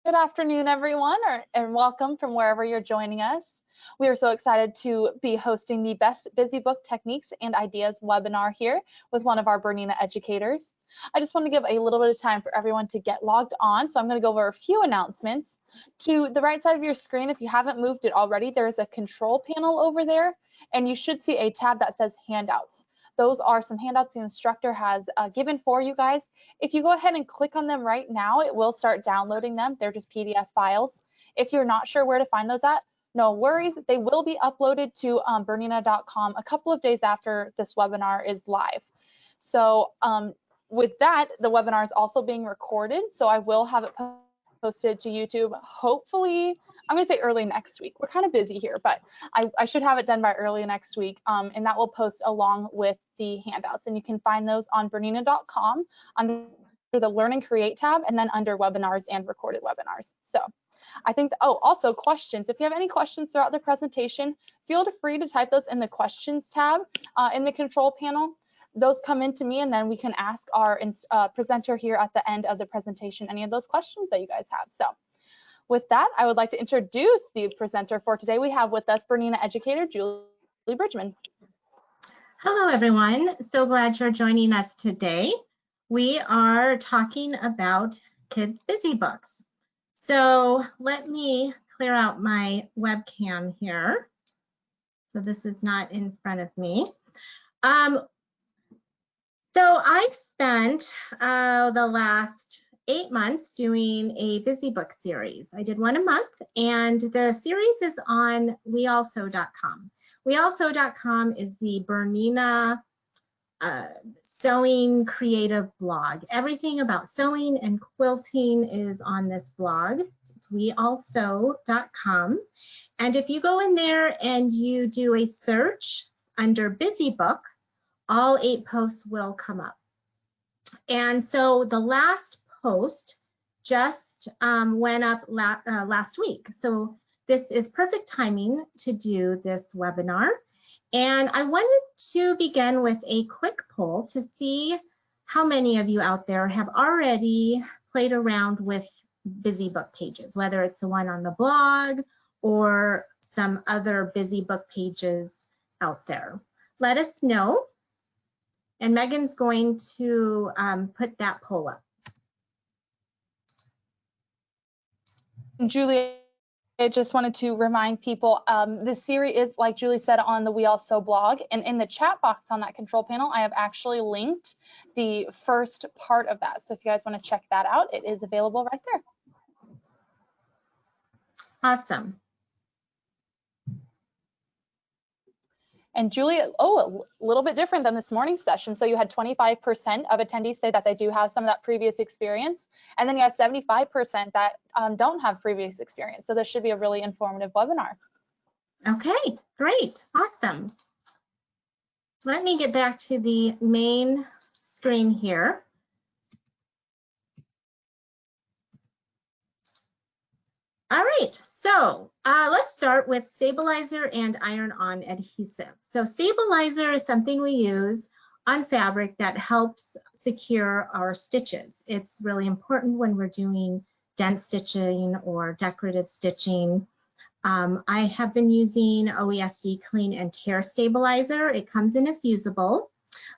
Good afternoon, everyone, and welcome from wherever you're joining us. We are so excited to be hosting the Best Busy Book Techniques and Ideas webinar here with one of our BERNINA educators. I just want to give a little bit of time for everyone to get logged on, so I'm going to go over a few announcements. To the right side of your screen, if you haven't moved it already, there is a control panel over there, and you should see a tab that says Handouts. Those are some handouts the instructor has given for you guys. If you go ahead and click on them right now, it will start downloading them. They're just PDF files. If you're not sure where to find those at, no worries. They will be uploaded to BERNINA.com a couple of days after this webinar is live. So with that, the webinar is also being recorded, so I will have it posted to YouTube, hopefully, I'm going to say early next week. We're kind of busy here, but I should have it done by early next week, and that will post along with the handouts. And you can find those on BERNINA.com under the Learn and Create tab, and then under Webinars and Recorded Webinars. So I think, also questions. If you have any questions throughout the presentation, feel free to type those in the questions tab in the control panel. Those come into me, and then we can ask our presenter here at the end of the presentation any of those questions that you guys have. So with that, I would like to introduce the presenter for today. We have with us BERNINA Educator Julie Bridgeman. Hello, everyone. So glad you're joining us today. We are talking about kids' busy books. So let me clear out my webcam here. So this is not in front of me. So I've spent the last 8 months doing a busy book series. I did one a month, and the series is on wealsew.com. Wealsew.com is the BERNINA sewing creative blog. Everything about sewing and quilting is on this blog. It's wealsew.com. And if you go in there and you do a search under busy book, all 8 posts will come up. And so the last post just went up last week. So this is perfect timing to do this webinar. And I wanted to begin with a quick poll to see how many of you out there have already played around with busy book pages, whether it's the one on the blog or some other busy book pages out there. Let us know. And Megan's going to put that poll up. Julie, I just wanted to remind people, this series is, like Julie said, on the We All Sew blog, and in the chat box on that control panel, I have actually linked the first part of that. So if you guys want to check that out, it is available right there. Awesome. And Julie, a little bit different than this morning's session. So you had 25% of attendees say that they do have some of that previous experience, and then you have 75% that don't have previous experience. So this should be a really informative webinar. Okay, great, awesome. Let me get back to the main screen here. All right, so let's start with stabilizer and iron-on adhesive. So stabilizer is something we use on fabric that helps secure our stitches. It's really important when we're doing dent stitching or decorative stitching. I have been using OESD Clean and Tear Stabilizer. It comes in a fusible.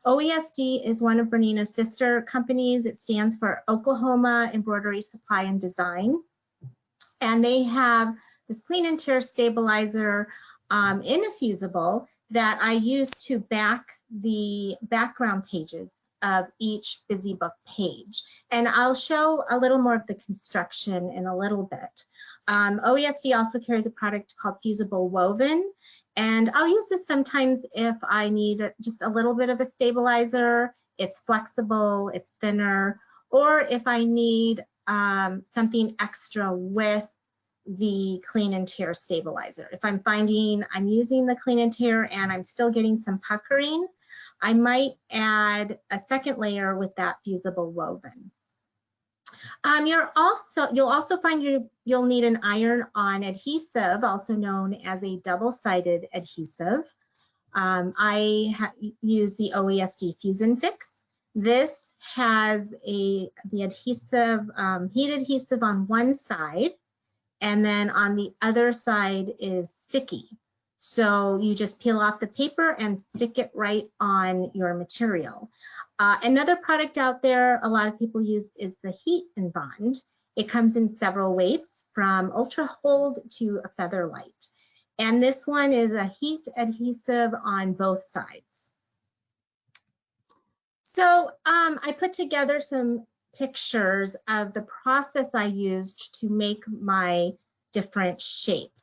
OESD is one of BERNINA's sister companies. It stands for Oklahoma Embroidery Supply and Design. And they have this Clean and Tear Stabilizer in a fusible that I use to back the background pages of each busy book page. And I'll show a little more of the construction in a little bit. OESD also carries a product called Fusible Woven, and I'll use this sometimes if I need just a little bit of a stabilizer. It's flexible, it's thinner, or if I need something extra with the Clean and Tear Stabilizer. If I'm finding I'm using the Clean and Tear and I'm still getting some puckering, I might add a second layer with that fusible woven. You'll also find you'll need an iron-on adhesive, also known as a double-sided adhesive. I use the OESD Fusion Fix. This has the adhesive, heat adhesive on one side, and then on the other side is sticky. So you just peel off the paper and stick it right on your material. Another product out there a lot of people use is the Heat and Bond. It comes in several weights, from Ultra Hold to a Feather Light. And this one is a heat adhesive on both sides. So I put together some pictures of the process I used to make my different shapes.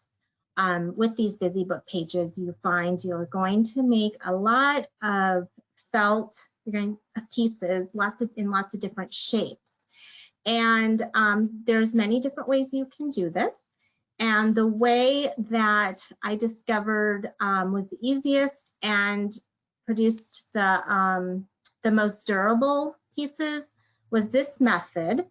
With these busy book pages, you find you're going to make a lot of felt pieces, in lots of different shapes. And there's many different ways you can do this. And the way that I discovered was the easiest and produced the most durable pieces was this method.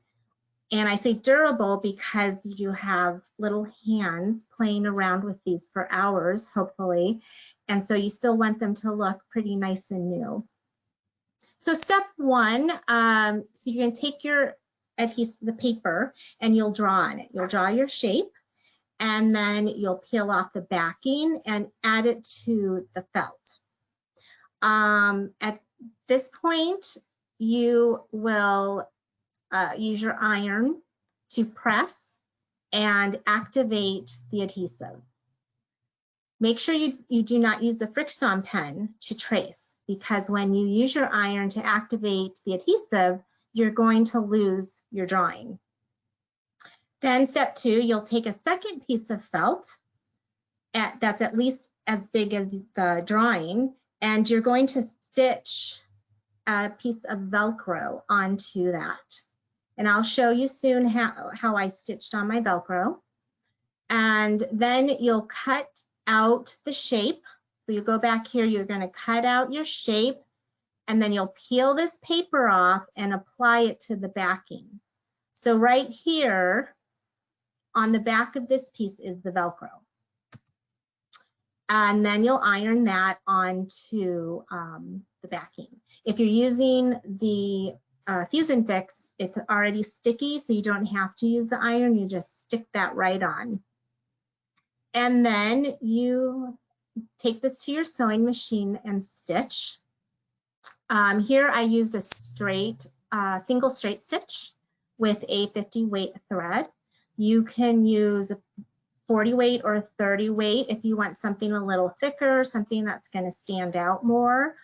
And I say durable because you have little hands playing around with these for hours, hopefully. And so you still want them to look pretty nice and new. So step one, so you're going to take your adhesive, the paper, and you'll draw on it. You'll draw your shape, and then you'll peel off the backing and add it to the felt. At this point, you will use your iron to press and activate the adhesive. Make sure you do not use the Friction pen to trace, because when you use your iron to activate the adhesive, you're going to lose your drawing. Then step two, you'll take a second piece of felt that's at least as big as the drawing, and you're going to stitch a piece of Velcro onto that. And I'll show you soon how I stitched on my Velcro. And then you'll cut out the shape. So you go back here, you're going to cut out your shape, and then you'll peel this paper off and apply it to the backing. So right here on the back of this piece is the Velcro. And then you'll iron that onto the backing. If you're using the Fuse and Fix, it's already sticky, so you don't have to use the iron, you just stick that right on. And then you take this to your sewing machine and stitch. Here I used a straight, single straight stitch with a 50 weight thread. You can use a 40 weight or a 30 weight if you want something a little thicker, something that's going to stand out more.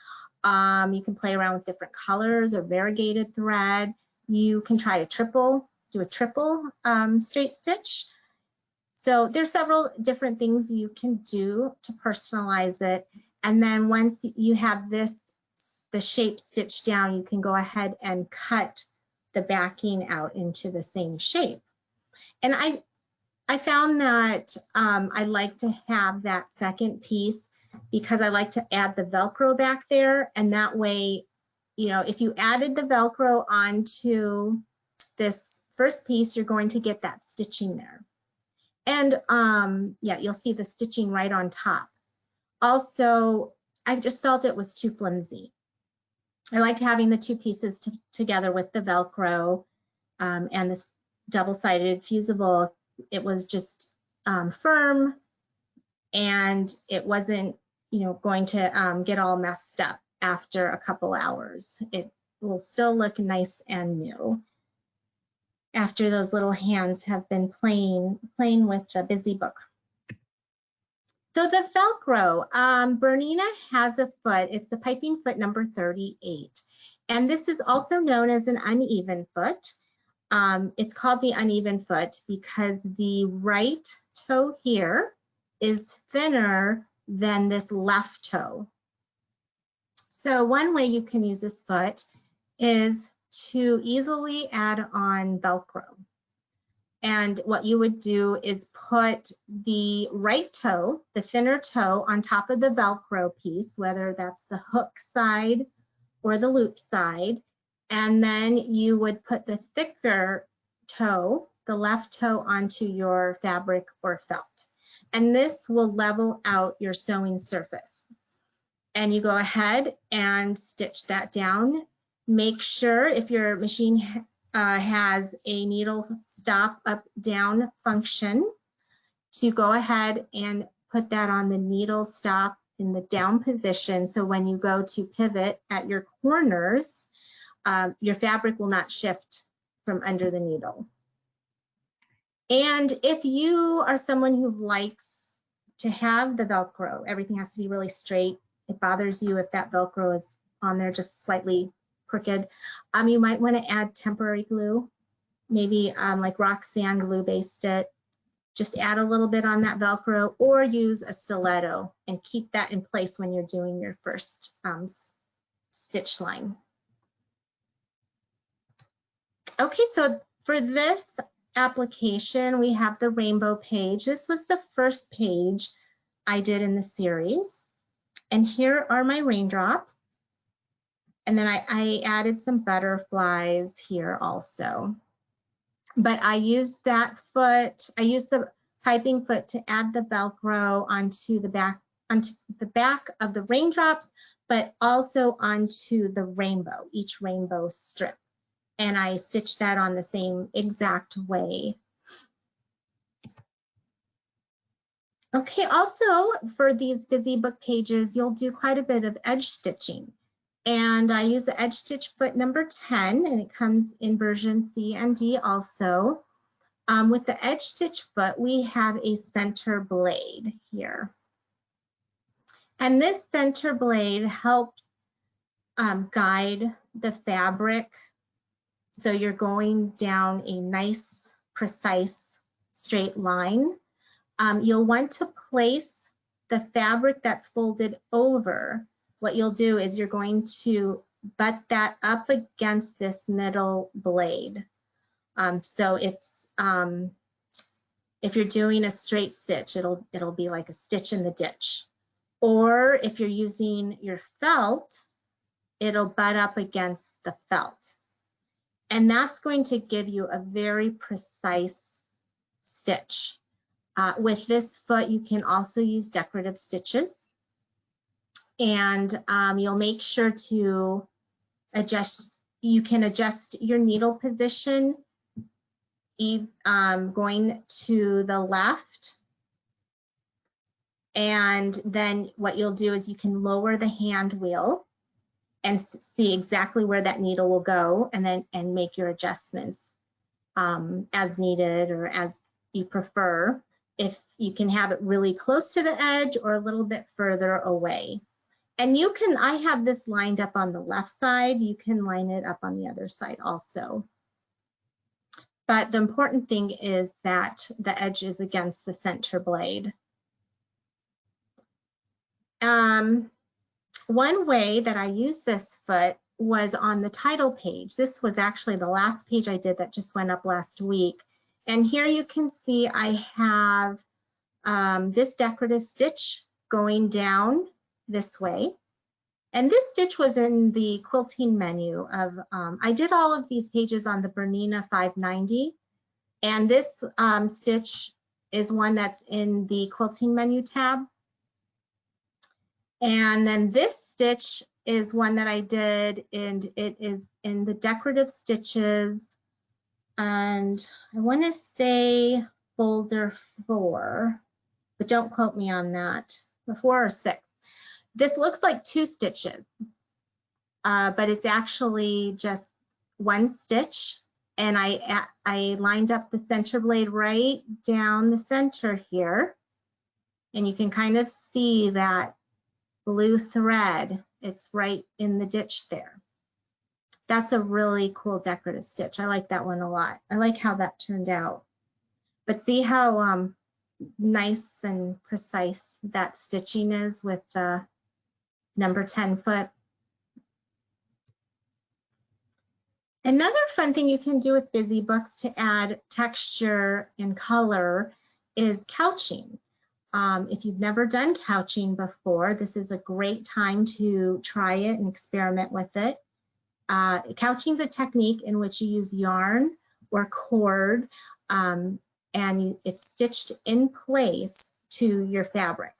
You can play around with different colors or variegated thread. You can try do a triple straight stitch. So there's several different things you can do to personalize it. And then once you have the shape stitched down, you can go ahead and cut the backing out into the same shape. And I found that I like to have that second piece because I like to add the Velcro back there, and that way, you know, if you added the Velcro onto this first piece, you're going to get that stitching there. And yeah, you'll see the stitching right on top. Also, I just felt it was too flimsy. I liked having the two pieces together with the Velcro and this double-sided fusible. It was just firm, and it wasn't, you know, going to get all messed up after a couple hours. It will still look nice and new after those little hands have been playing with the busy book. So the Velcro, Bernina has a foot. It's the piping foot number 38. And this is also known as an uneven foot. It's called the uneven foot because the right toe here is thinner than this left toe. So one way you can use this foot is to easily add on Velcro. And what you would do is put the right toe, the thinner toe, on top of the Velcro piece, whether that's the hook side or the loop side, and then you would put the thicker toe, the left toe, onto your fabric or felt. And this will level out your sewing surface. And you go ahead and stitch that down. Make sure if your machine has a needle stop up down function to go ahead and put that on the needle stop in the down position, so when you go to pivot at your corners, your fabric will not shift from under the needle. And if you are someone who likes to have the Velcro, everything has to be really straight. It bothers you if that Velcro is on there just slightly crooked. You might want to add temporary glue, maybe like Roxanne glue based it. Just add a little bit on that Velcro, or use a stiletto and keep that in place when you're doing your first stitch line. Okay, so for this application, we have the rainbow page. This was the first page I did in the series. And here are my raindrops. And then I added some butterflies here also. But I used that foot, I used the piping foot to add the Velcro onto the back of the raindrops, but also onto the rainbow, each rainbow strip. And I stitched that on the same exact way. Okay, also for these busy book pages, you'll do quite a bit of edge stitching. And I use the edge stitch foot number 10, and it comes in version C and D also. With the edge stitch foot, we have a center blade here. And this center blade helps guide the fabric. So you're going down a nice, precise, straight line. You'll want to place the fabric that's folded over. What you'll do is you're going to butt that up against this middle blade. So it's, if you're doing a straight stitch, it'll be like a stitch in the ditch. Or if you're using your felt, it'll butt up against the felt. And that's going to give you a very precise stitch. With this foot, you can also use decorative stitches. And you'll make sure to adjust, you can adjust your needle position going to the left. And then what you'll do is you can lower the hand wheel and see exactly where that needle will go, and make your adjustments as needed or as you prefer. If you can have it really close to the edge or a little bit further away. And you can, I have this lined up on the left side, you can line it up on the other side also. But the important thing is that the edge is against the center blade. One way that I used this foot was on the title page. This was actually the last page I did that just went up last week. And here you can see I have this decorative stitch going down this way. And this stitch was in the quilting menu of, I did all of these pages on the BERNINA 590. And this stitch is one that's in the quilting menu tab. And then this stitch is one that I did, and it is in the decorative stitches. And I want to say folder 4, but don't quote me on that, 4 or 6. This looks like 2 stitches, but it's actually just 1 stitch. And I lined up the center blade right down the center here. And you can kind of see that blue thread, it's right in the ditch there. That's a really cool decorative stitch. I like that one a lot. I like how that turned out. But see how nice and precise that stitching is with the number 10 foot. Another fun thing you can do with busy books to add texture and color is couching. If you've never done couching before, this is a great time to try it and experiment with it. Couching is a technique in which you use yarn or cord, and it's stitched in place to your fabric.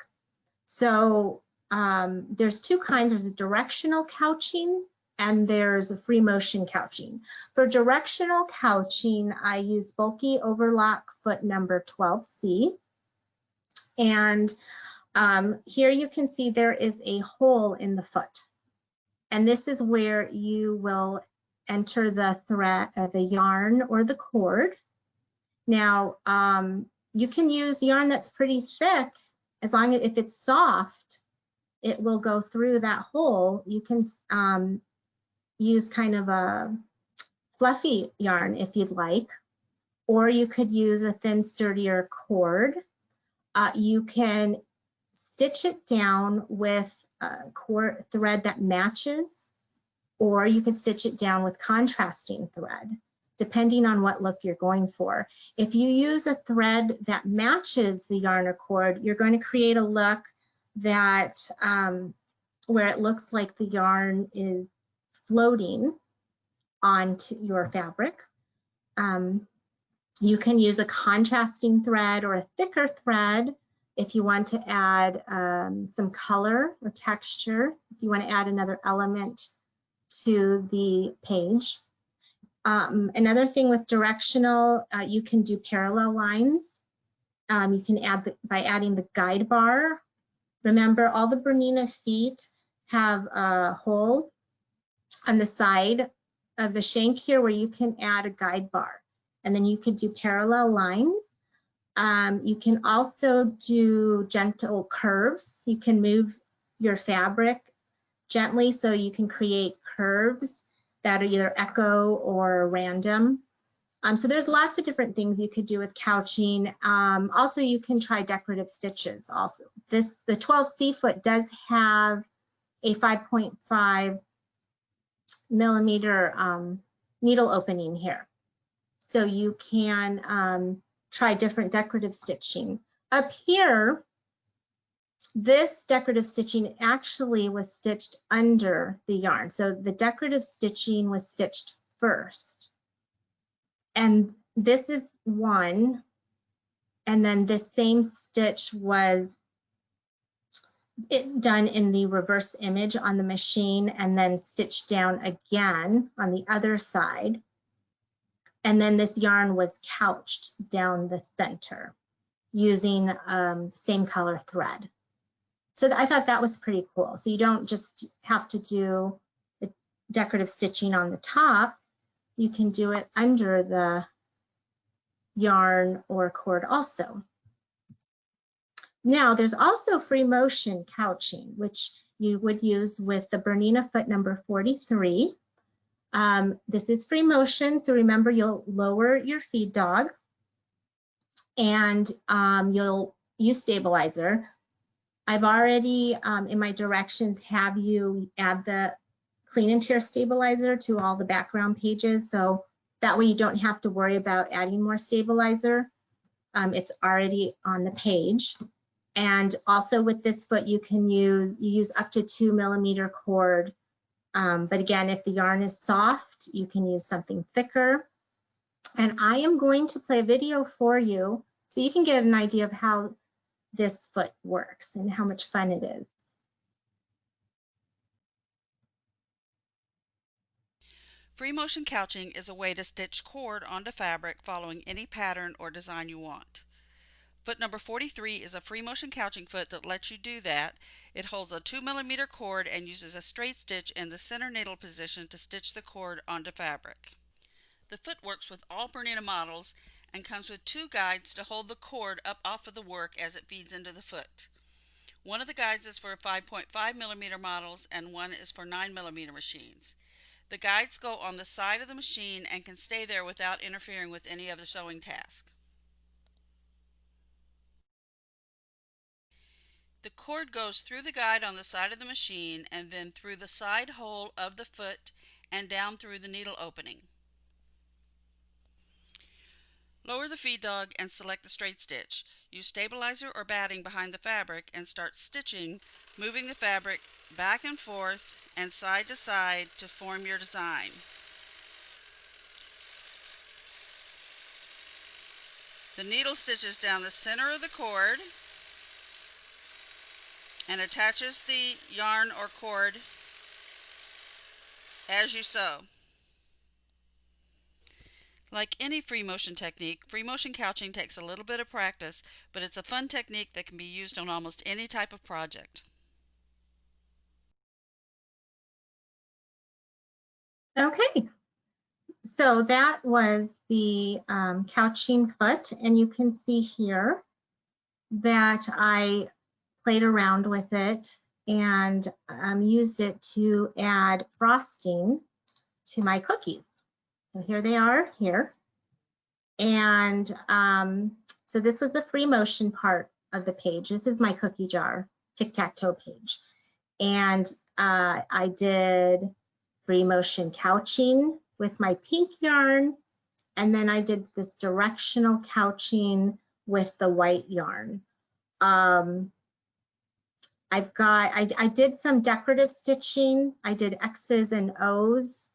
So there's 2 kinds. There's a directional couching and there's a free motion couching. For directional couching, I use bulky overlock foot number 12C. And here you can see there is a hole in the foot. And this is where you will enter the thread, the yarn or the cord. Now, you can use yarn that's pretty thick, as long as if it's soft, it will go through that hole. You can use kind of a fluffy yarn if you'd like, or you could use a thin, sturdier cord. You can stitch it down with a cord thread that matches, or you can stitch it down with contrasting thread, depending on what look you're going for. If you use a thread that matches the yarn or cord, you're going to create a look that where it looks like the yarn is floating onto your fabric. You can use a contrasting thread or a thicker thread if you want to add some color or texture, if you want to add another element to the page. Another thing with directional, you can do parallel lines. You can add by adding the guide bar. Remember, all the Bernina feet have a hole on the side of the shank here where you can add a guide bar, and then you could do parallel lines. You can also do gentle curves. You can move your fabric gently so you can create curves that are either echo or random. So there's lots of different things you could do with couching. Also, you can try decorative stitches also. The 12C foot does have a 5.5 millimeter needle opening here. So you can try different decorative stitching. Up here, this decorative stitching actually was stitched under the yarn. So the decorative stitching was stitched first. And this is one. And then this same stitch was done in the reverse image on the machine and then stitched down again on the other side. And then this yarn was couched down the center using same color thread. So I thought that was pretty cool. So you don't just have to do the decorative stitching on the top, you can do it under the yarn or cord also. Now there's also free motion couching, which you would use with the Bernina foot number 43. This is free motion, so remember you'll lower your feed dog and you'll use stabilizer. I've already, in my directions, have you add the clean and tear stabilizer to all the background pages, so that way you don't have to worry about adding more stabilizer. It's already on the page. And also with this foot, you can use up to 2 millimeter cord. But again, if the yarn is soft, you can use something thicker. And I am going to play a video for you so you can get an idea of how this foot works and how much fun it is. Free motion couching is a way to stitch cord onto fabric following any pattern or design you want. Foot number 43 is a free motion couching foot that lets you do that. It holds a 2 millimeter cord and uses a straight stitch in the center needle position to stitch the cord onto fabric. The foot works with all Bernina models and comes with 2 guides to hold the cord up off of the work as it feeds into the foot. One of the guides is for 5.5 millimeter models and one is for 9 millimeter machines. The guides go on the side of the machine and can stay there without interfering with any other sewing task. The cord goes through the guide on the side of the machine and then through the side hole of the foot and down through the needle opening. Lower the feed dog and select the straight stitch. Use stabilizer or batting behind the fabric and start stitching, moving the fabric back and forth and side to side to form your design. The needle stitches down the center of the cord and attaches the yarn or cord as you sew. Like any free motion technique, free motion couching takes a little bit of practice, but it's a fun technique that can be used on almost any type of project. Okay, so that was the couching foot, and you can see here that I played around with it and used it to add frosting to my cookies. So here they are here. And so this was the free motion part of the page. This is my cookie jar tic-tac-toe page. And I did free motion couching with my pink yarn. And then I did this directional couching with the white yarn. I did some decorative stitching. I did X's and O's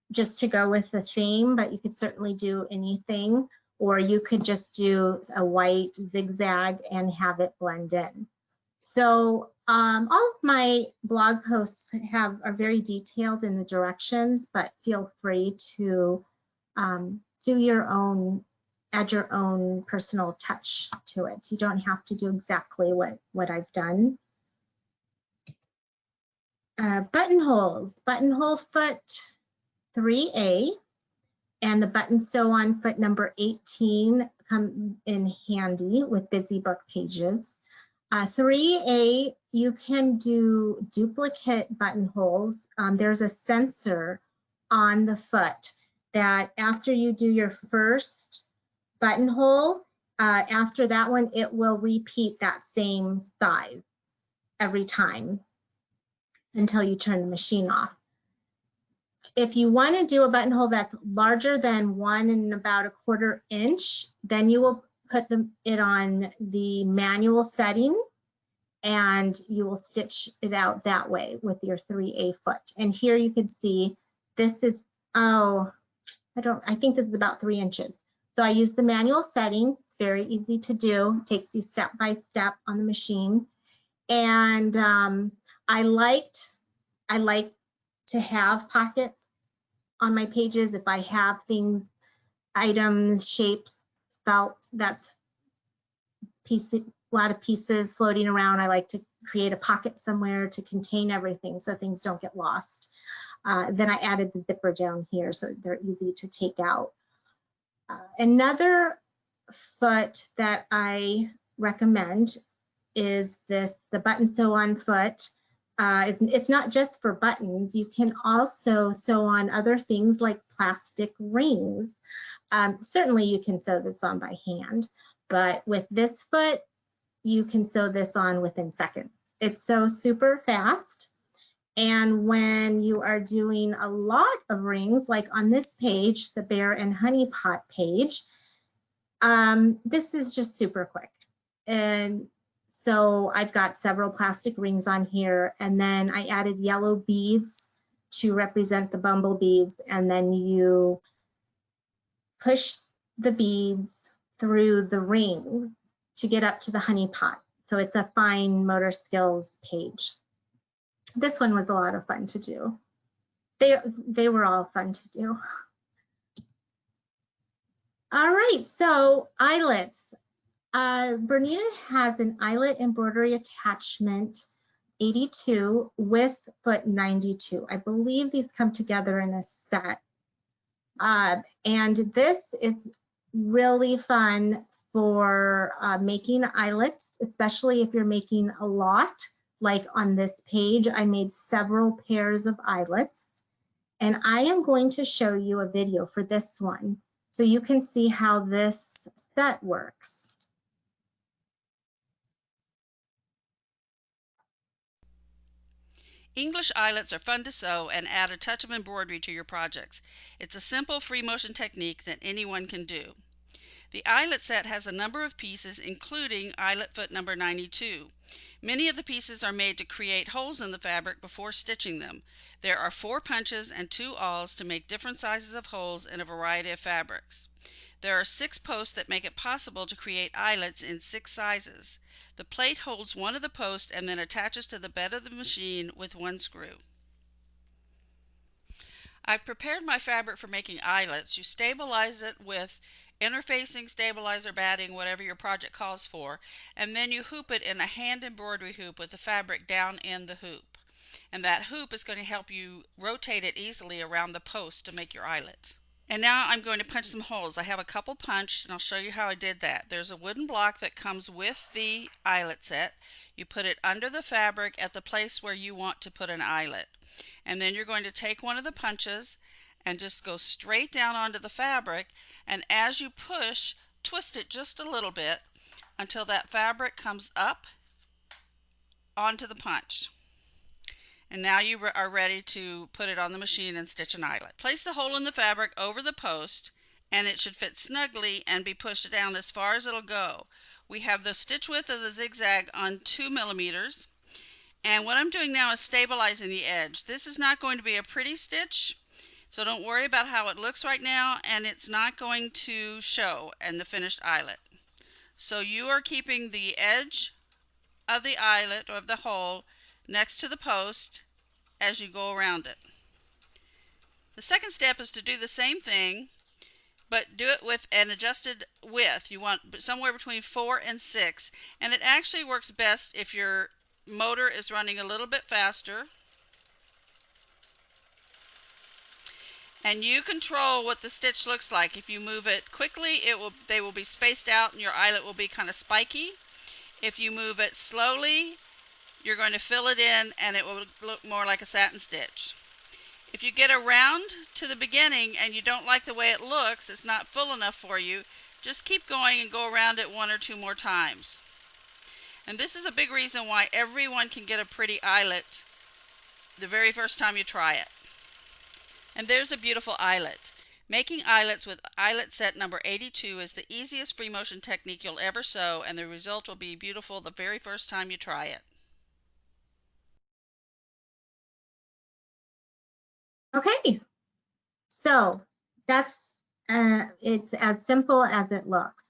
just to go with the theme, but you could certainly do anything, or you could just do a white zigzag and have it blend in. So all of my blog posts are very detailed in the directions, but feel free to do your own, add your own personal touch to it. You don't have to do exactly what I've done. Buttonholes, buttonhole foot 3A and the button sew on foot number 18 come in handy with busy book pages. 3A, you can do duplicate buttonholes. There's a sensor on the foot that after you do your first buttonhole, after that one, it will repeat that same size every time until you turn the machine off. If you want to do a buttonhole that's larger than 1 1/4 inch, then you will put it on the manual setting and you will stitch it out that way with your 3A foot. And here you can see this is, I think this is about 3 inches. So I use the manual setting. It's very easy to do. It takes you step by step on the machine. And I like to have pockets on my pages. If I have things, items, shapes, felt, that's a lot of pieces floating around. I like to create a pocket somewhere to contain everything so things don't get lost. Then I added the zipper down here so they're easy to take out. Another foot that I recommend is the button sew on foot. It's not just for buttons. You can also sew on other things like plastic rings. Certainly you can sew this on by hand, but with this foot, you can sew this on within seconds. It's so super fast. And when you are doing a lot of rings, like on this page, the Bear and Honey Pot page, this is just super quick. And so I've got several plastic rings on here, and then I added yellow beads to represent the bumblebees, and then you push the beads through the rings to get up to the honey pot. So it's a fine motor skills page. This one was a lot of fun to do. They were all fun to do. All right, so eyelets. Bernina has an eyelet embroidery attachment 82 with foot 92. I believe these come together in a set. And this is really fun for making eyelets, especially if you're making a lot. Like on this page, I made several pairs of eyelets. And I am going to show you a video for this one so you can see how this set works. English eyelets are fun to sew and add a touch of embroidery to your projects. It's a simple free motion technique that anyone can do. The eyelet set has a number of pieces, including eyelet foot number 92. Many of the pieces are made to create holes in the fabric before stitching them. There are 4 punches and 2 awls to make different sizes of holes in a variety of fabrics. There are 6 posts that make it possible to create eyelets in 6 sizes. The plate holds one of the posts and then attaches to the bed of the machine with 1 screw. I've prepared my fabric for making eyelets. You stabilize it with interfacing, stabilizer, batting, whatever your project calls for, and then you hoop it in a hand embroidery hoop with the fabric down in the hoop. And that hoop is going to help you rotate it easily around the post to make your eyelet. And now I'm going to punch some holes. I have a couple punched and I'll show you how I did that. There's a wooden block that comes with the eyelet set. You put it under the fabric at the place where you want to put an eyelet. And then you're going to take one of the punches and just go straight down onto the fabric, and as you push, twist it just a little bit until that fabric comes up onto the punch. And now you are ready to put it on the machine and stitch an eyelet. Place the hole in the fabric over the post and it should fit snugly and be pushed down as far as it'll go. We have the stitch width of the zigzag on 2 millimeters, and what I'm doing now is stabilizing the edge. This is not going to be a pretty stitch, so don't worry about how it looks right now, and it's not going to show in the finished eyelet. So you are keeping the edge of the eyelet or of the hole next to the post as you go around it. The second step is to do the same thing, but do it with an adjusted width. You want somewhere between 4 and 6, and it actually works best if your motor is running a little bit faster. And you control what the stitch looks like. If you move it quickly, they will be spaced out and your eyelet will be kind of spiky. If you move it slowly, you're going to fill it in and it will look more like a satin stitch. If you get around to the beginning and you don't like the way it looks, it's not full enough for you, just keep going and go around it 1 or 2 more times. And this is a big reason why everyone can get a pretty eyelet the very first time you try it. And there's a beautiful eyelet. Making eyelets with eyelet set number 82 is the easiest free motion technique you'll ever sew, and the result will be beautiful the very first time you try it. Okay, so that's it's as simple as it looks.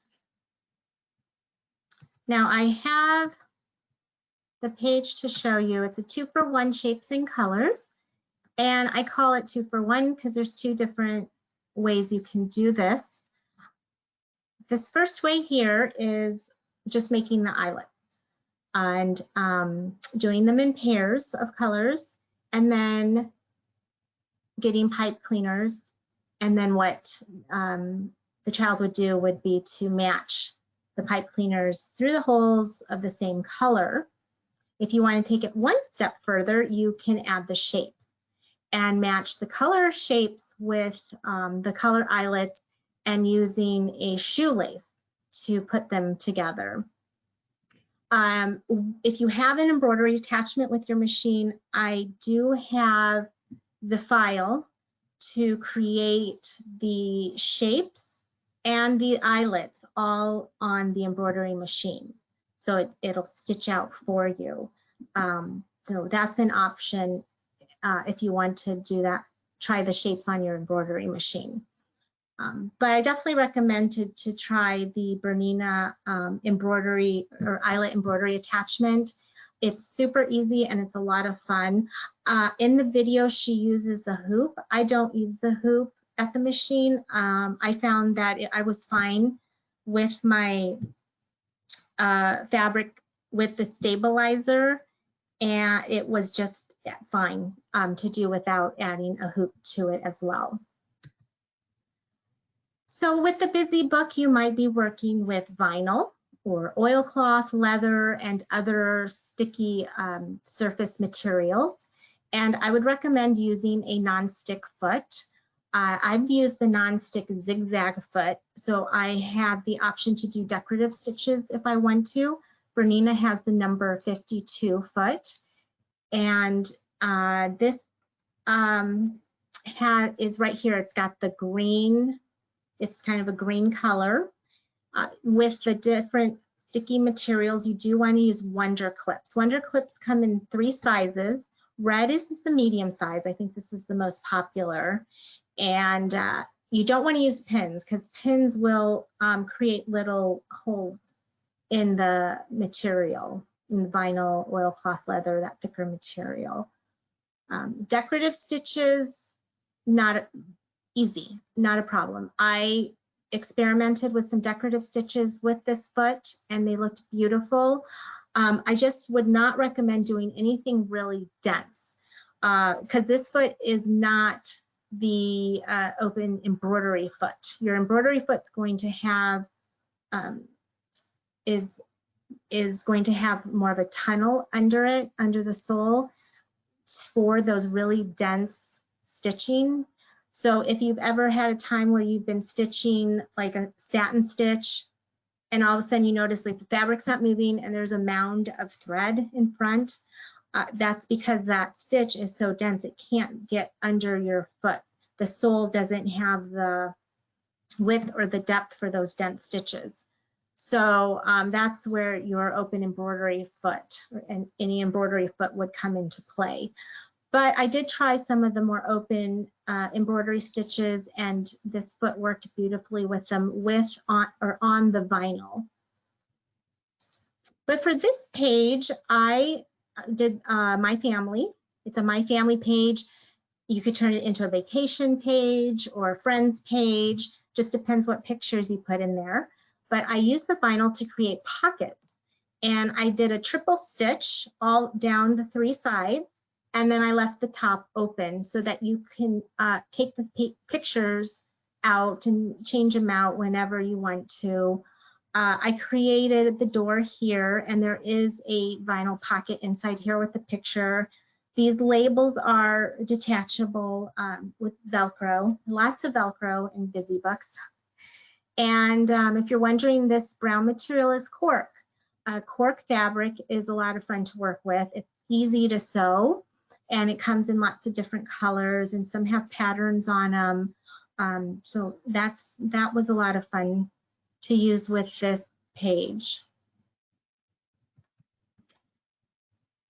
Now I have the page to show you. It's a 2-for-1 shapes and colors, and I call it 2-for-1 because there's 2 different ways you can do this. This first way here is just making the eyelets and doing them in pairs of colors, and then getting pipe cleaners, and then what the child would do would be to match the pipe cleaners through the holes of the same color. If you want to take it 1 step further, you can add the shapes and match the color shapes with the color eyelets and using a shoelace to put them together. If you have an embroidery attachment with your machine, I do have the file to create the shapes and the eyelets all on the embroidery machine. So it'll stitch out for you. So that's an option if you want to do that, try the shapes on your embroidery machine. But I definitely recommend to try the BERNINA embroidery or eyelet embroidery attachment. It's super easy and it's a lot of fun. In the video, she uses the hoop. I don't use the hoop at the machine. I found that I was fine with my fabric with the stabilizer, and it was just fine to do without adding a hoop to it as well. So with the busy book, you might be working with vinyl or oilcloth, leather, and other sticky surface materials. And I would recommend using a nonstick foot. I've used the nonstick zigzag foot, so I have the option to do decorative stitches if I want to. BERNINA has the number 52 foot. And this is right here. It's got the green, it's kind of a green color. With the different sticky materials, you do want to use Wonder Clips. Wonder Clips come in 3 sizes. Red is the medium size. I think this is the most popular. And you don't want to use pins because pins will create little holes in the material, in the vinyl, oilcloth, leather, that thicker material. Decorative stitches, not easy, not a problem. I experimented with some decorative stitches with this foot and they looked beautiful. I just would not recommend doing anything really dense because this foot is not the open embroidery foot. Your embroidery foot's going to have is going to have more of a tunnel under it, under the sole, for those really dense stitching. So if you've ever had a time where you've been stitching like a satin stitch and all of a sudden you notice like the fabric's not moving and there's a mound of thread in front, that's because that stitch is so dense it can't get under your foot. The sole doesn't have the width or the depth for those dense stitches. So that's where your open embroidery foot and any embroidery foot would come into play. But I did try some of the more open embroidery stitches and this foot worked beautifully with them on the vinyl. But for this page, I did My Family. It's a My Family page. You could turn it into a vacation page or a friends page. Just depends what pictures you put in there. But I used the vinyl to create pockets. And I did a triple stitch all down the 3 sides. And then I left the top open so that you can take the pictures out and change them out whenever you want to. I created the door here, and there is a vinyl pocket inside here with the picture. These labels are detachable with Velcro, lots of Velcro in Busy Books. And if you're wondering, this brown material is cork. Cork fabric is a lot of fun to work with. It's easy to sew, and it comes in lots of different colors, and some have patterns on them. So that was a lot of fun to use with this page.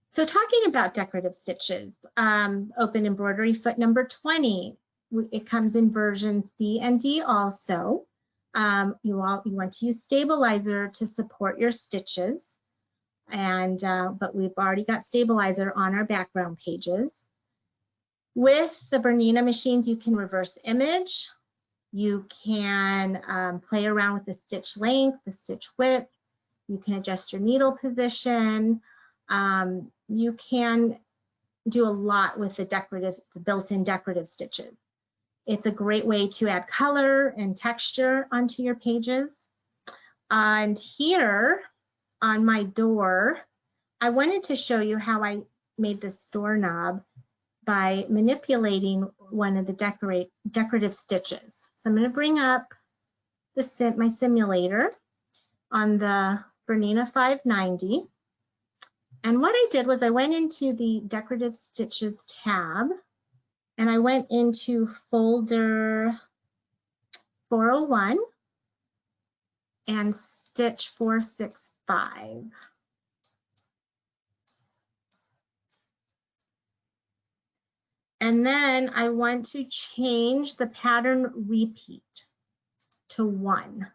So talking about decorative stitches, open embroidery foot number 20, it comes in version C and D also. You want to use stabilizer to support your stitches, and but we've already got stabilizer on our background pages. With the Bernina machines, you can reverse image. You can play around with the stitch length, the stitch width. You can adjust your needle position. You can do a lot with the built-in decorative stitches. It's a great way to add color and texture onto your pages. And here on my door, I wanted to show you how I made this doorknob by manipulating one of the decorative stitches. So I'm going to bring up my simulator on the Bernina 590. And what I did was I went into the Decorative Stitches tab, and I went into folder 401 and stitch 465. And then I want to change the pattern repeat to 1.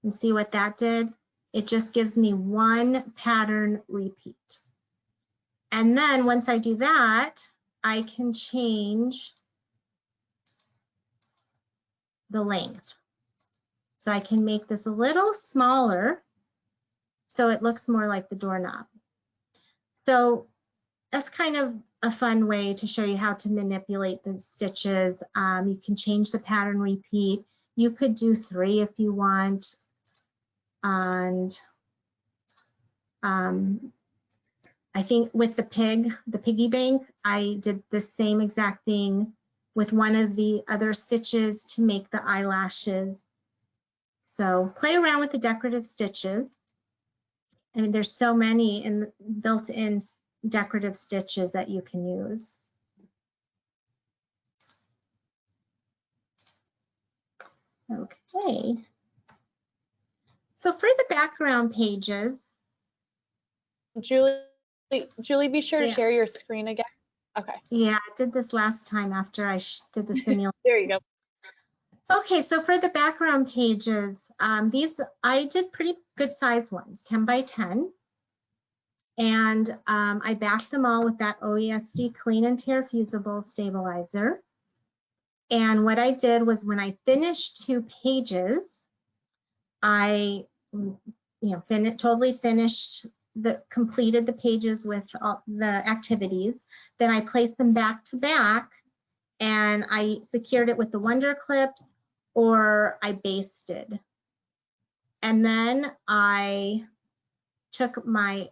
And see what that did? It just gives me 1 pattern repeat. And then once I do that, I can change the length. So I can make this a little smaller so it looks more like the doorknob. So that's kind of a fun way to show you how to manipulate the stitches. You can change the pattern repeat. You could do 3 if you want. And I think with the piggy bank, I did the same exact thing with one of the other stitches to make the eyelashes. So play around with the decorative stitches. I mean, there's so many built-in decorative stitches that you can use. Okay. So for the background pages, Julie, be sure to share your screen again. Okay. Yeah, I did this last time after I did the simulation. There you go. Okay, so for the background pages, these I did pretty good size ones, 10 by 10. And I backed them all with that OESD Clean and Tear Fusible Stabilizer. And what I did was when I finished 2 pages, I totally finished completed the pages with all the activities. Then I placed them back to back and I secured it with the Wonder Clips, or I basted. And then I took my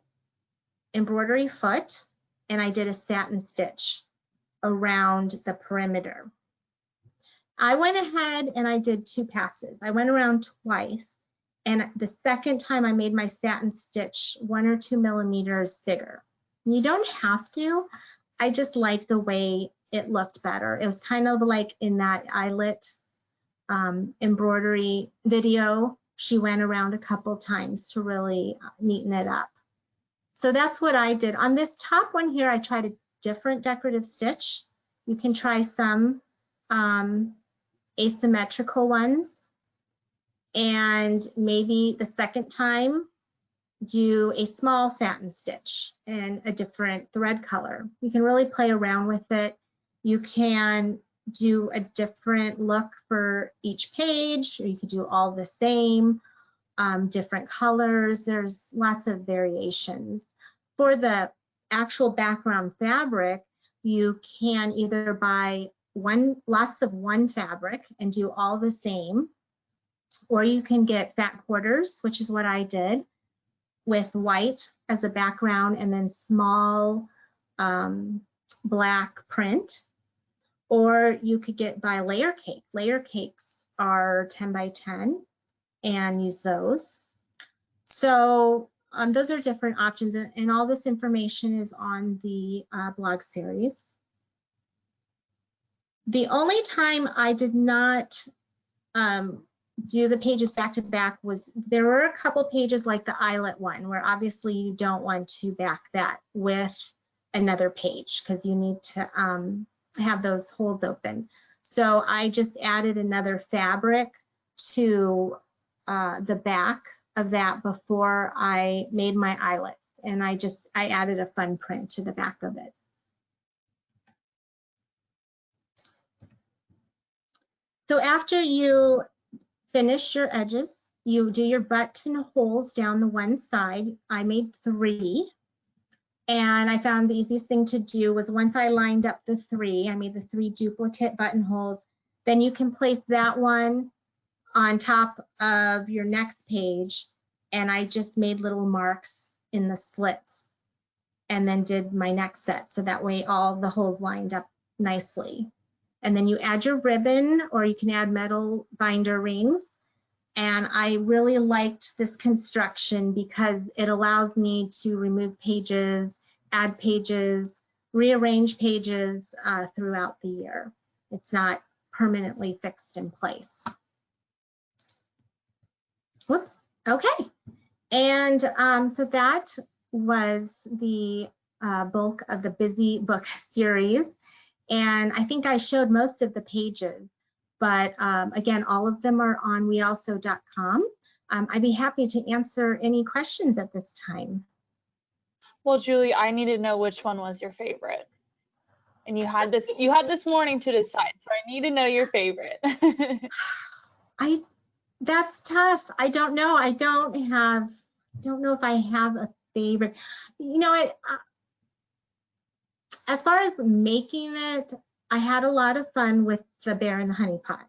embroidery foot and I did a satin stitch around the perimeter. I went ahead and I did 2 passes. I went around twice, and the second time I made my satin stitch 1 or 2 millimeters bigger. You don't have to. I just like the way it looked better. It was kind of like in that eyelet embroidery video. She went around a couple times to really neaten it up. So that's what I did. On this top one here, I tried a different decorative stitch. You can try some asymmetrical ones, and maybe the second time do a small satin stitch and a different thread color. You can really play around with it. You can do a different look for each page, or you could do all the same, different colors. There's lots of variations. For the actual background fabric, you can either buy lots of one fabric and do all the same, or you can get fat quarters, which is what I did, with white as a background and then small black print. Or you could buy layer cake. Layer cakes are 10 by 10 and use those. So those are different options, and all this information is on the blog series. The only time I did not do the pages back to back was there were a couple pages like the eyelet one where obviously you don't want to back that with another page because you need to have those holes open. So I just added another fabric to the back of that before I made my eyelets, and I added a fun print to the back of it. So after you finish your edges, you do your buttonholes down the one side. I made 3, and I found the easiest thing to do was once I lined up the 3, I made the 3 duplicate buttonholes. Then you can place that one on top of your next page, and I just made little marks in the slits and then did my next set, so that way all the holes lined up nicely. And then you add your ribbon, or you can add metal binder rings. And I really liked this construction because it allows me to remove pages, add pages, rearrange pages throughout the year. It's not permanently fixed in place. Whoops, okay. And so that was the bulk of the Busy Book series. And I think I showed most of the pages, but again, all of them are on wealso.com. I'd be happy to answer any questions at this time. Well, Julie, I need to know which one was your favorite. And you had this morning to decide, so I need to know your favorite. That's tough. I don't know. I don't know if I have a favorite. You know, as far as making it, I had a lot of fun with the bear in the honey pot.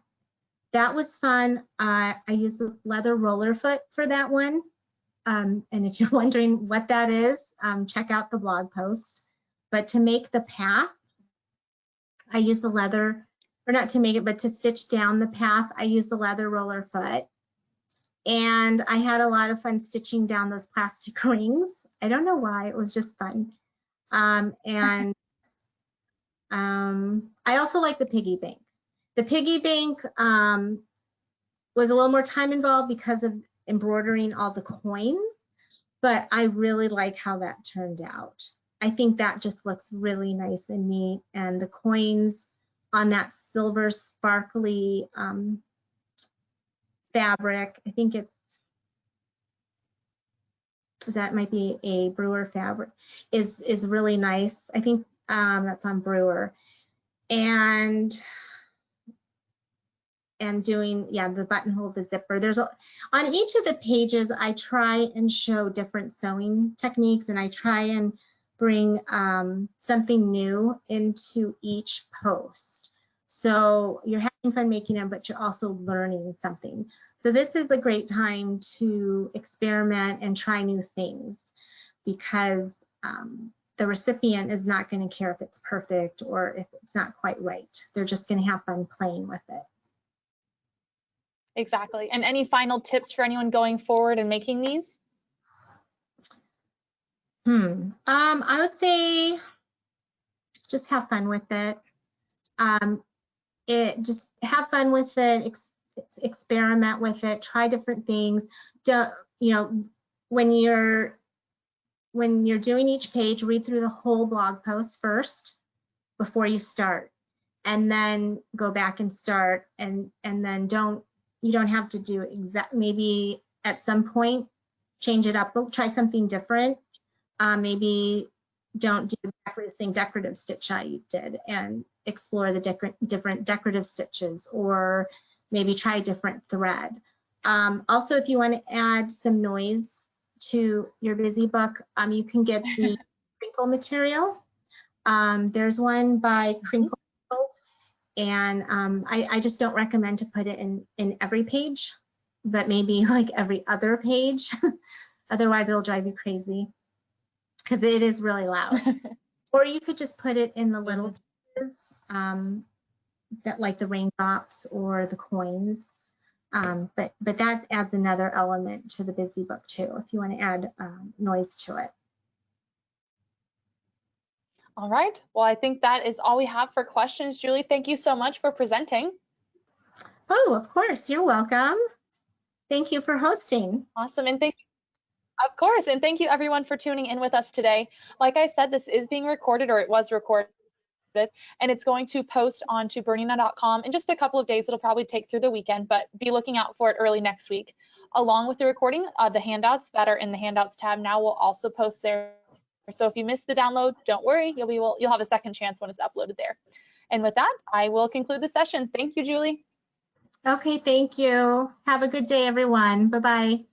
That was fun. I used a leather roller foot for that one. And if you're wondering what that is, check out the blog post. But to make the path, I used the leather, or not to make it, but to stitch down the path, I used the leather roller foot. And I had a lot of fun stitching down those plastic rings. I don't know why, it was just fun. I also like the piggy bank. The piggy bank was a little more time involved because of embroidering all the coins, but I really like how that turned out. I think that just looks really nice and neat, and the coins on that silver sparkly fabric, I think it's that might be a Brewer fabric, is really nice. I think that's on Brewer. And doing, yeah, the buttonhole, the zipper. There's on each of the pages, I try and show different sewing techniques, and I try and bring something new into each post. So you're having fun making them, but you're also learning something. So this is a great time to experiment and try new things, because the recipient is not going to care if it's perfect or if it's not quite right. They're just going to have fun playing with it. Exactly. And any final tips for anyone going forward and making these? I would say just have fun with it. Just have fun with it, experiment with it, try different things. Don't, you know, when you're doing each page, read through the whole blog post first before you start, and then go back and start, and then you don't have to do maybe at some point change it up, try something different. Maybe don't do exactly the same decorative stitch I did, and explore the different decorative stitches, or maybe try a different thread. Also, if you want to add some noise to your busy book, you can get the crinkle material. There's one by Crinkle, and I just don't recommend to put it in every page, but maybe like every other page. Otherwise, it'll drive you crazy, because it is really loud. Or you could just put it in the little pieces, that like the raindrops or the coins. But that adds another element to the busy book too, if you want to add noise to it. All right. Well, I think that is all we have for questions. Julie, thank you so much for presenting. Oh, of course. You're welcome. Thank you for hosting. Awesome. And of course. And thank you everyone for tuning in with us today. Like I said, this is being recorded, or it was recorded, and it's going to post onto BERNINA.com in just a couple of days. It'll probably take through the weekend, but be looking out for it early next week. Along with the recording, the handouts that are in the handouts tab now will also post there. So if you missed the download, don't worry, you'll have a second chance when it's uploaded there. And with that, I will conclude the session. Thank you, Julie. Okay, thank you. Have a good day, everyone. Bye-bye.